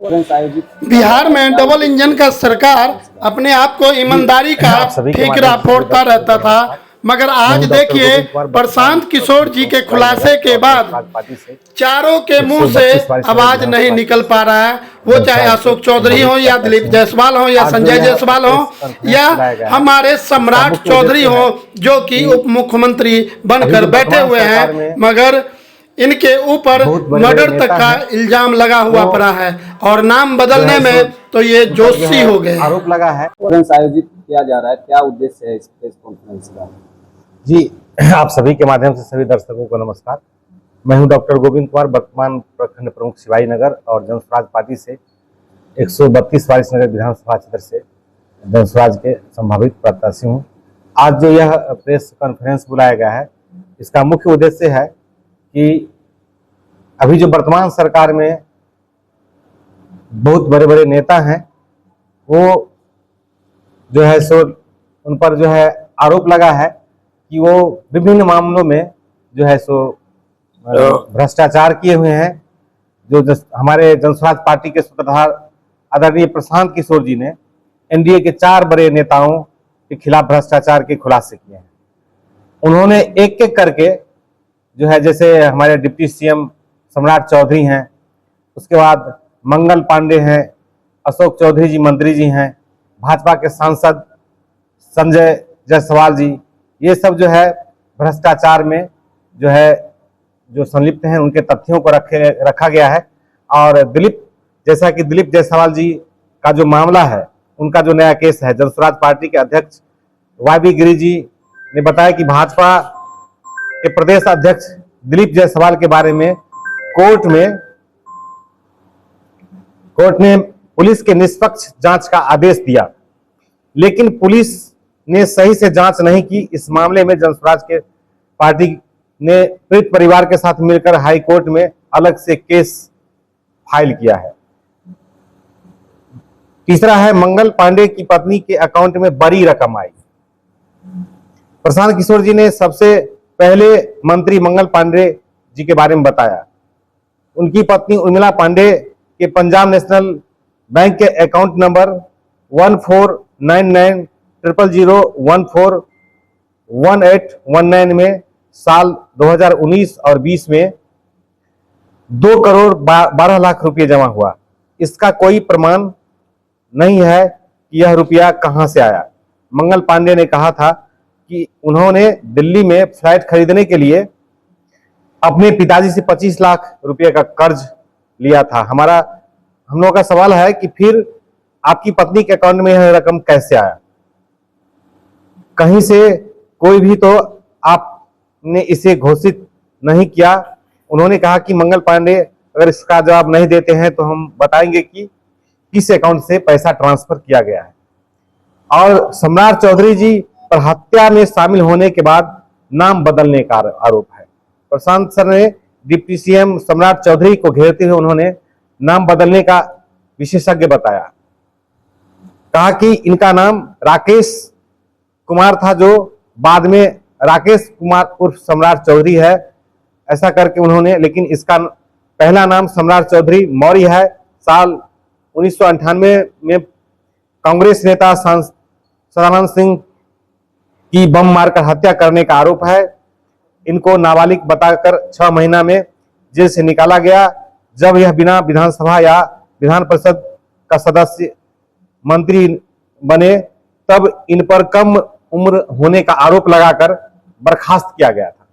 बिहार में double engine का सरकार अपने आप को ईमानदारी का ठेकरा फोड़ता रहता था, मगर आज देखिए प्रशांत किशोर जी के खुलासे के बाद चारों के मुंह से आवाज नहीं निकल पा रहा है। वो चाहे अशोक चौधरी हो या दिलीप जायसवाल हो या संजय जायसवाल हो या हमारे सम्राट चौधरी हो जो कि उप मुख्यमंत्री बनकर बैठे हुए हैं, मगर इनके ऊपर मर्डर तक का इल्जाम लगा हुआ पड़ा है और नाम बदलने में तो ये जोशी हो गए। आरोप लगा है। कॉन्फ्रेंस आयोजित किया जा रहा है, क्या उद्देश्य है इस प्रेस कॉन्फ्रेंस का? जी, आप सभी के माध्यम से सभी दर्शकों को नमस्कार। मैं हूं डॉक्टर गोविंद कुमार, वर्तमान प्रखंड प्रमुख शिवाजी नगर और जनस्वराज पार्टी से 132 वारिसनगर विधानसभा क्षेत्र से जनस्वराज के संभावित प्रत्याशी हूं। आज जो यह प्रेस कॉन्फ्रेंस बुलाया गया है, इसका मुख्य उद्देश्य है कि अभी जो वर्तमान सरकार में बहुत बड़े बड़े नेता हैं, वो जो है सो उन पर जो है आरोप लगा है कि वो विभिन्न मामलों में जो है सो भ्रष्टाचार किए हुए हैं। जो हमारे जनस्वराज पार्टी के सूत्रधार आदरणीय प्रशांत किशोर जी ने एनडीए के 4 बड़े नेताओं के खिलाफ भ्रष्टाचार के खुलासे किए हैं। उन्होंने एक एक करके जो है, जैसे हमारे डिप्टी सीएम सम्राट चौधरी हैं, उसके बाद मंगल पांडे हैं, अशोक चौधरी जी मंत्री जी हैं, भाजपा के सांसद संजय जायसवाल जी, ये सब जो है भ्रष्टाचार में जो है जो संलिप्त हैं, उनके तथ्यों को रखा गया है। और जैसा कि दिलीप जायसवाल जी का जो मामला है, उनका जो नया केस है, जनस्वराज पार्टी के अध्यक्ष वाई गिरी जी ने बताया कि भाजपा के प्रदेश अध्यक्ष दिलीप जायसवाल के बारे में कोर्ट ने पुलिस के निष्पक्ष जांच का आदेश दिया, लेकिन पुलिस ने सही से जांच नहीं की। इस मामले में जनस्वराज के पार्टी ने पीड़ित परिवार के साथ मिलकर हाई कोर्ट में अलग से केस फाइल किया है। तीसरा है, मंगल पांडे की पत्नी के अकाउंट में बड़ी रकम आई। प्रशांत किशोर जी ने सबसे पहले मंत्री मंगल पांडे जी के बारे में बताया। उनकी पत्नी उर्मिला पांडे के पंजाब नेशनल बैंक के अकाउंट नंबर 149900141819 में साल 2019 और 20 में 2 करोड़ 12 लाख रुपए जमा हुआ। इसका कोई प्रमाण नहीं है कि यह रुपया कहां से आया। मंगल पांडे ने कहा था कि उन्होंने दिल्ली में फ्लैट खरीदने के लिए अपने पिताजी से 25 लाख रुपए का कर्ज लिया था। हम लोगों का सवाल है कि फिर आपकी पत्नी के अकाउंट में यह रकम कैसे आया? कहीं से कोई भी तो आपने इसे घोषित नहीं किया। उन्होंने कहा कि मंगल पांडे अगर इसका जवाब नहीं देते हैं तो हम बताएंगे कि किस अकाउंट से पैसा ट्रांसफर किया गया है। और सम्राट चौधरी जी पर हत्या में शामिल होने के बाद नाम बदलने का आरोप है। प्रशांत सर ने डिप्टी सीएम सम्राट चौधरी को घेरते हुए उन्होंने नाम बदलने का विशेषज्ञ बताया। कहा कि इनका नाम राकेश कुमार था, जो बाद में राकेश कुमार उर्फ सम्राट चौधरी है, ऐसा करके उन्होंने, लेकिन इसका पहला नाम सम्राट चौधरी मौर्य है। साल 1998 में कांग्रेस नेता सदानंद सिंह की बम मारकर हत्या करने का आरोप है। इनको नाबालिग बताकर 6 महीना में जेल से निकाला गया। जब यह बिना विधानसभा या विधान परिषद का सदस्य मंत्री बने, तब इन पर कम उम्र होने का आरोप लगाकर बर्खास्त किया गया था।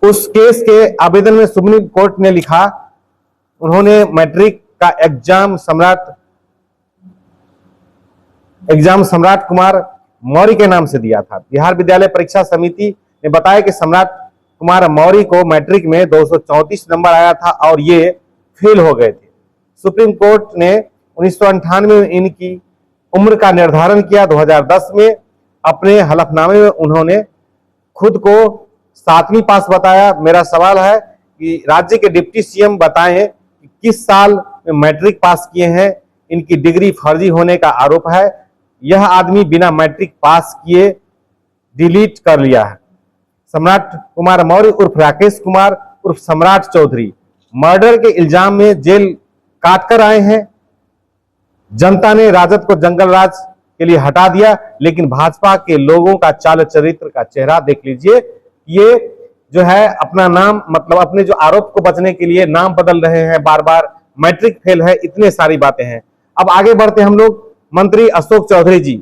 उस केस के आवेदन में सुप्रीम कोर्ट ने लिखा, उन्होंने मैट्रिक का एग्जाम सम्राट कुमार मौर्य के नाम से दिया था। बिहार विद्यालय परीक्षा समिति ने बताया कि सम्राट कुमार मौर्य को मैट्रिक में 234 नंबर आया था और ये फेल हो गए थे। सुप्रीम कोर्ट ने 1998 में इनकी उम्र का निर्धारण किया। 2010 में अपने हलफनामे में उन्होंने खुद को 7वीं पास बताया। मेरा सवाल है कि राज्य के डिप्टी सीएम बताएं कि किस साल में मैट्रिक पास किए हैं। इनकी डिग्री फर्जी होने का आरोप है। यह आदमी बिना मैट्रिक पास किए डिलीट कर लिया है। सम्राट कुमार मौर्य उर्फ राकेश कुमार उर्फ सम्राट चौधरी मर्डर के इल्जाम में जेल काट कर आए हैं। जनता ने राजद को जंगल राज के लिए हटा दिया, लेकिन भाजपा के लोगों का चाल चरित्र का चेहरा देख लीजिए। ये जो है अपना नाम, मतलब अपने जो आरोप को बचने के लिए नाम बदल रहे हैं, बार बार मैट्रिक फेल है, इतने सारी बातें हैं। अब आगे बढ़ते हम लोग मंत्री अशोक चौधरी जी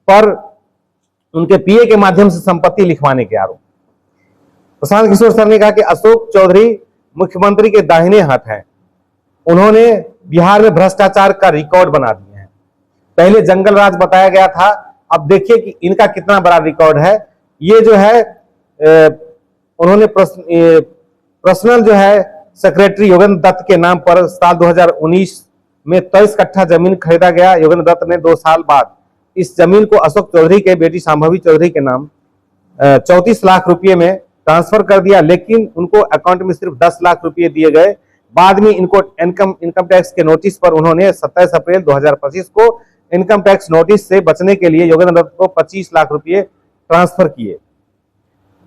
पर उनके पीए के माध्यम से संपत्ति लिखवाने के आरोप। प्रशांत किशोर सर ने कहा कि अशोक चौधरी मुख्यमंत्री के दाहिने हाथ हैं, उन्होंने बिहार में भ्रष्टाचार का रिकॉर्ड बना दिए हैं। पहले जंगल राज बताया गया था, अब देखिए कि इनका कितना बड़ा रिकॉर्ड है। ये जो है उन्होंने पर्सनल जो है सेक्रेटरी योगेंद्र दत्त के नाम पर साल 2019 में 23 कट्ठा जमीन खरीदा गया। योगेंद्र दत्त ने 2 साल बाद इस जमीन को अशोक चौधरी के बेटी शांभवी चौधरी के नाम 34 लाख रुपए में ट्रांसफर कर दिया, लेकिन उनको अकाउंट में सिर्फ 10 लाख रुपए दिए गए। बाद में इनको इनकम टैक्स के नोटिस पर उन्होंने 27 अप्रैल 2025 को इनकम टैक्स नोटिस से बचने के लिए योगेंद्र दत्त को 25 लाख रुपए ट्रांसफर किए।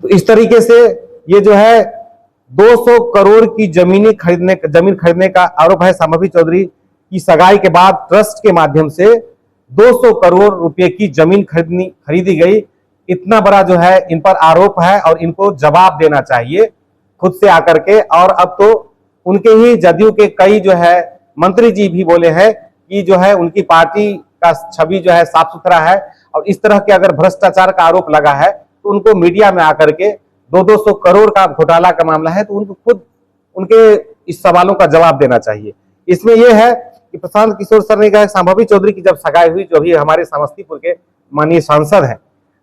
तो इस तरीके से ये जो है 200 करोड़ की जमीन खरीदने का आरोप है। शांभवी चौधरी की सगाई के बाद ट्रस्ट के माध्यम से 200 करोड़ रुपए की जमीन खरीदी गई। इतना बड़ा जो है इन पर आरोप है और इनको जवाब देना चाहिए खुद से आकर के। और अब तो उनके ही जदयू के कई जो है मंत्री जी भी बोले हैं कि जो है उनकी पार्टी का छवि जो है साफ सुथरा है, और इस तरह के अगर भ्रष्टाचार का आरोप लगा है तो उनको मीडिया में आकर के 200 करोड़ का घोटाला का मामला है तो उनको खुद उनके इस सवालों का जवाब देना चाहिए। इसमें यह है कि प्रशांत किशोर सर ने कहा शांभवी चौधरी की जब सगाई हुई, जो भी हमारे समस्तीपुर के माननीय सांसद हैं,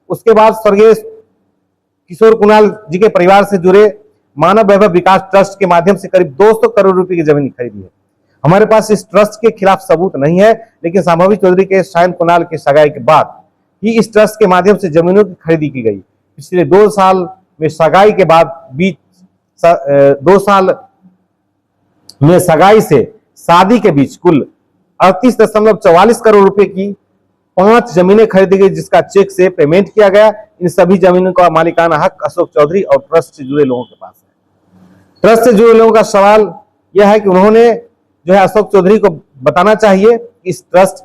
उसके बाद स्वर्गीय किशोर कुणाल जी के परिवार से जुड़े मानव वैभव विकास ट्रस्ट के माध्यम से करीब 200 करोड़ रुपए की जमीन खरीदी है। हमारे पास इस ट्रस्ट के खिलाफ सबूत नहीं है, लेकिन शांभवी चौधरी के शायन कुणाल की सगाई के बाद ही इस ट्रस्ट के माध्यम से जमीनों की खरीदी की गई। पिछले 2 साल में सगाई के बाद 2 साल में सगाई से शादी के बीच कुल 38.44 करोड़ रुपए की 5 जमीनें खरीदी गई, जिसका चेक से पेमेंट किया गया। इन सभी जमीनों का मालिकाना हक अशोक चौधरी और ट्रस्ट से जुड़े लोगों के पास है। ट्रस्ट से जुड़े लोगों का सवाल यह है कि उन्होंने जो है अशोक चौधरी को बताना चाहिए कि इस ट्रस्ट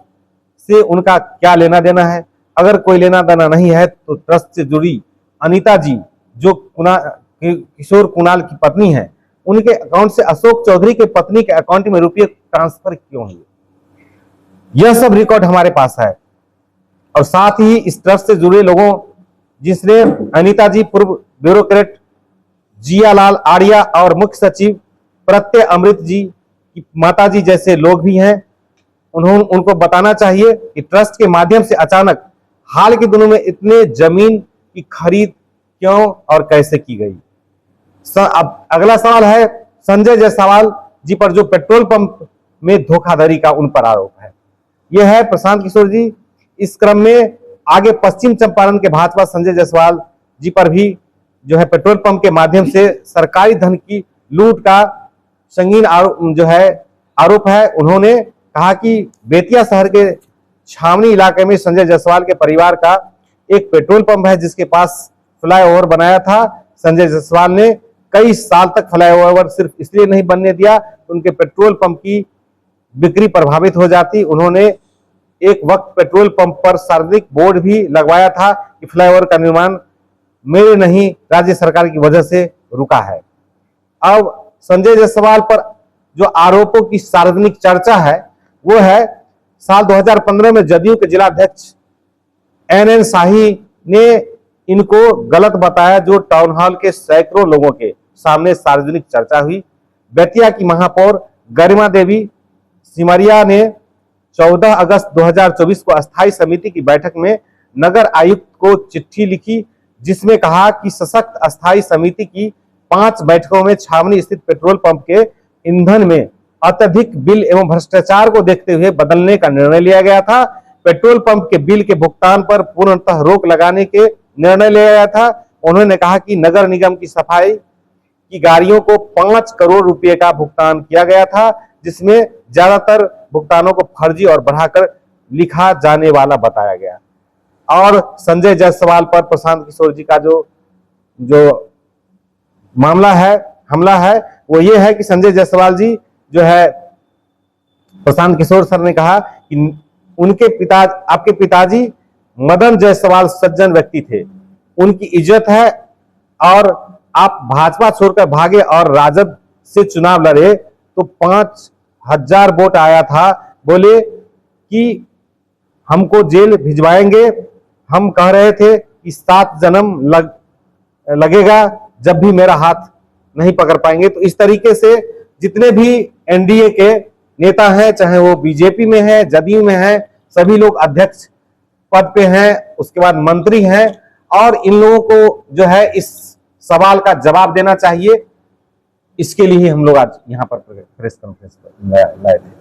से उनका क्या लेना देना है। अगर कोई लेना देना नहीं है तो ट्रस्ट से जुड़ी अनीता जी जो किशोर कुणाल की पत्नी है, उनके अकाउंट से अशोक चौधरी के पत्नी के अकाउंट में रुपये ट्रांसफर क्यों हुए, यह सब रिकॉर्ड हमारे पास है। और साथ ही इस ट्रस्ट से जुड़े लोगों जिसने अनीता जी, पूर्व ब्यूरोक्रेट जियालाल आर्या और मुख्य सचिव प्रत्यय अमृत जी की माता जी जैसे लोग भी हैं, उनको बताना चाहिए कि ट्रस्ट के माध्यम से अचानक हाल के दिनों में इतने जमीन की खरीद क्यों और कैसे की गई। अब अगला सवाल है संजय जायसवाल जी पर, जो पेट्रोल पंप में धोखाधड़ी का उन पर आरोप है। यह है प्रशांत किशोर जी। इस क्रम में आगे पश्चिम चंपारण के भाजपा संजय जायसवाल जी पर भी जो है पेट्रोल पंप के माध्यम से सरकारी धन की लूट का संगीन आरोप है। उन्होंने कहा कि बेतिया शहर के छावनी इलाके में संजय जायसवाल के परिवार का एक पेट्रोल पंप है, जिसके पास फ्लाईओवर बनाया था। संजय जायसवाल ने कई साल तक फ्लाईओवर सिर्फ इसलिए नहीं बनने दिया तो उनके पेट्रोल पंप की बिक्री प्रभावित हो जाती। उन्होंने एक वक्त पेट्रोल पंप पर सार्वजनिक बोर्ड भी लगवाया था कि फ्लाईओवर का निर्माण मेरे नहीं राज्य सरकार की वजह से रुका है। अब संजय जायसवाल पर जो आरोपों की सार्वजनिक चर्चा है वो है साल 2015 में जदयू के जिलाध्यक्ष NN शाही ने इनको गलत बताया, जो टाउन हॉल के सैकड़ों लोगों के सामने सार्वजनिक चर्चा हुई। बेतिया की महापौर गरिमा देवी सिमरिया ने 14 अगस्त 2024 को अस्थायी समिति की बैठक में नगर आयुक्त को चिट्ठी लिखी, जिसमें कहा कि सशक्त अस्थायी समिति की 5 बैठकों में छावनी स्थित पेट्रोल पंप के ईंधन में अत्यधिक बिल एवं भ्रष्टाचार को देखते हुए बदलने का निर्णय लिया गया था। पेट्रोल पंप के बिल के भुगतान पर पूर्णतः रोक लगाने के निर्णय लिया गया था। उन्होंने कहा कि नगर निगम की सफाई की गाड़ियों को 5 करोड़ रुपए का भुगतान किया गया था, जिसमें ज्यादातर भुगतानों को फर्जी और बढ़ाकर लिखा जाने वाला बताया गया। और संजय जायसवाल पर प्रशांत किशोर जी का जो हमला है वो ये है कि संजय जायसवाल जी जो है प्रशांत किशोर सर ने कहा कि उनके आपके पिताजी मदन जायसवाल सज्जन व्यक्ति थे, उनकी इज्जत है, और आप भाजपा छोड़कर भागे और राजद से चुनाव लड़े तो 5,000 वोट आया था। बोले कि हमको जेल भिजवाएंगे, हम कह रहे थे कि 7 जन्म लगेगा जब भी मेरा हाथ नहीं पकड़ पाएंगे। तो इस तरीके से जितने भी एनडीए के नेता हैं, चाहे वो बीजेपी में है, जदयू में है, सभी लोग अध्यक्ष पद पे हैं, उसके बाद मंत्री हैं, और इन लोगों को जो है इस सवाल का जवाब देना चाहिए। इसके लिए हम लोग आज यहाँ पर प्रेस कॉन्फ्रेंस लाए थे।